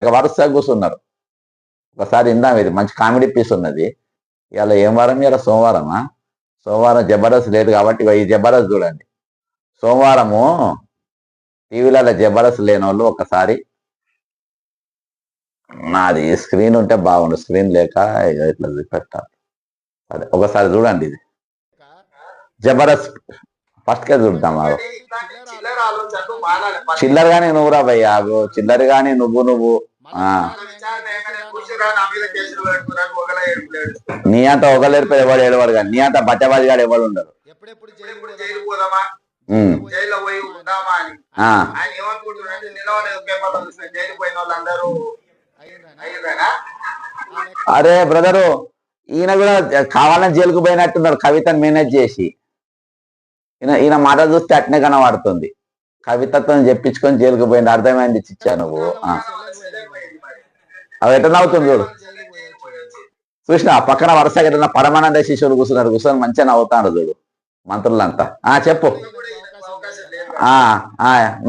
వరుసగా కూర్చున్నారు. ఒకసారి ఇందాం, ఇది మంచి కామెడీ పీస్ ఉన్నది. ఇవాళ ఏం వారం? ఇవాళ సోమవారమా? సోమవారం జబర్దస్త్ లేదు కాబట్టి ఈ జబర్దస్త్ చూడండి. సోమవారము టీవీలలో జబర్దస్త్ లేని వాళ్ళు ఒకసారి, నాది స్క్రీన్ ఉంటే బాగుండు, స్క్రీన్ లేక ఇట్లా పెట్టాలి. అదే ఒకసారి చూడండి, ఇది జబర్దస్త్ ఫస్ట్ కే చూద్దాం. చిల్లర్ గానీ నువ్వురా భయ్యా, చిల్లర్ గానీ నువ్వు నీ అంత ఒకలేరు ఎవరు ఏడవాడు కానీ, నీ అంత బట్టబాజీ గాడు ఎవరు ఉండరు. అరే బ్రదరు, ఈయన కూడా కావాలని జైలుకు పోయినట్టున్నాడు కవితను మేనేజ్ చేసి. ఈయన మాట చూస్తే అట్నే కనబడుతుంది. కవితతో చెప్పించుకొని జైలుకు పోయింది, అర్థమైంది చిచ్చా నువ్వు. అవి ఎట్లా నవ్వుతుంది చూడు, చూసిన పక్కన వరుసగా ఎట్లా పరమానంద శిష్యులు కూర్చొని మంచిగా నవ్వుతాడు చూడు మంత్రులంతా. చెప్పు.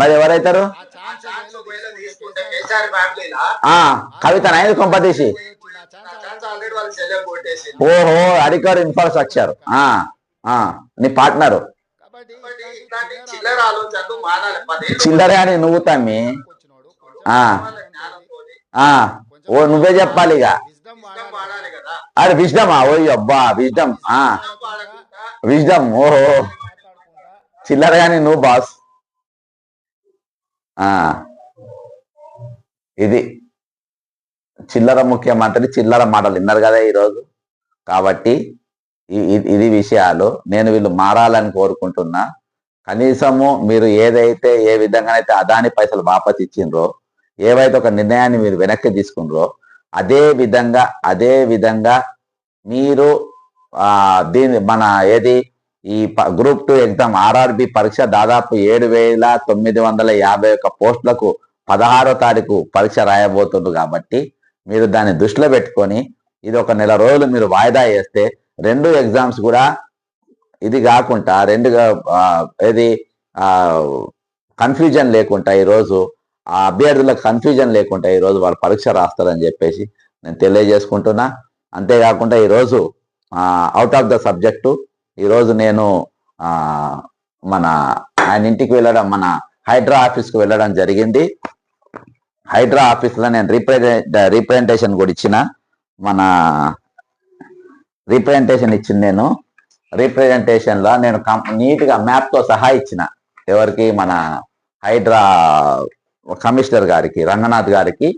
మరి ఎవరైతారు? కవిత ఐదు కొంపతీసి. ఓహో, అడికారు ఇన్ఫ్రాస్ట్రక్చర్. నీ పార్ట్నరు చిల్లరే అని నువ్వు తమ్మి. ఓ నువ్వే చెప్పాలి ఇక. అరే విజ్డమా? ఓ అబ్బా విజ్డమ్, విజ్డమ్. ఓహో, చిల్లరే అని నువ్వు బాస్. ఇది చిల్లర ముఖ్యమంత్రి చిల్లర మాటలు విన్నారు కదా ఈరోజు. కాబట్టి ఇది విషయాలు. నేను వీళ్ళు మారాలని కోరుకుంటున్నా. కనీసము మీరు ఏదైతే ఏ విధంగానైతే అదాని పైసలు వాపస్ ఇచ్చిండ్రో, ఏవైతే ఒక నిర్ణయాన్ని మీరు వెనక్కి తీసుకుండ్రో, అదే విధంగా మీరు దీని మన ఈ గ్రూప్ 2 ఎగ్జామ్ RRB పరీక్ష దాదాపు 7,951 పోస్టులకు 16వ తారీఖు పరీక్ష రాయబోతుండ్రు. కాబట్టి మీరు దాన్ని దృష్టిలో పెట్టుకొని ఇది ఒక నెల రోజులు మీరు వాయిదా వేస్తే 2 ఎగ్జామ్స్ కూడా ఇది కాకుండా కన్ఫ్యూజన్ లేకుండా ఈరోజు ఆ అభ్యర్థులకు కన్ఫ్యూజన్ లేకుండా ఈరోజు వాళ్ళు పరీక్ష రాస్తారని చెప్పేసి నేను తెలియజేసుకుంటున్నా. అంతేకాకుండా ఈరోజు అవుట్ ఆఫ్ ద సబ్జెక్టు ఈరోజు నేను ఆయన ఇంటికి వెళ్ళడం, మన హైడ్రా ఆఫీస్కి వెళ్ళడం జరిగింది. హైడ్రా ఆఫీస్లో నేను రీప్రజెంటేషన్ కూడా ఇచ్చిన. నేను రీప్రజెంటేషన్లో నేను నీట్గా మ్యాప్తో సహా ఇచ్చిన. ఎవరికి? మన హైడ్రా కమిషనర్ గారికి, రంగనాథ్ గారికి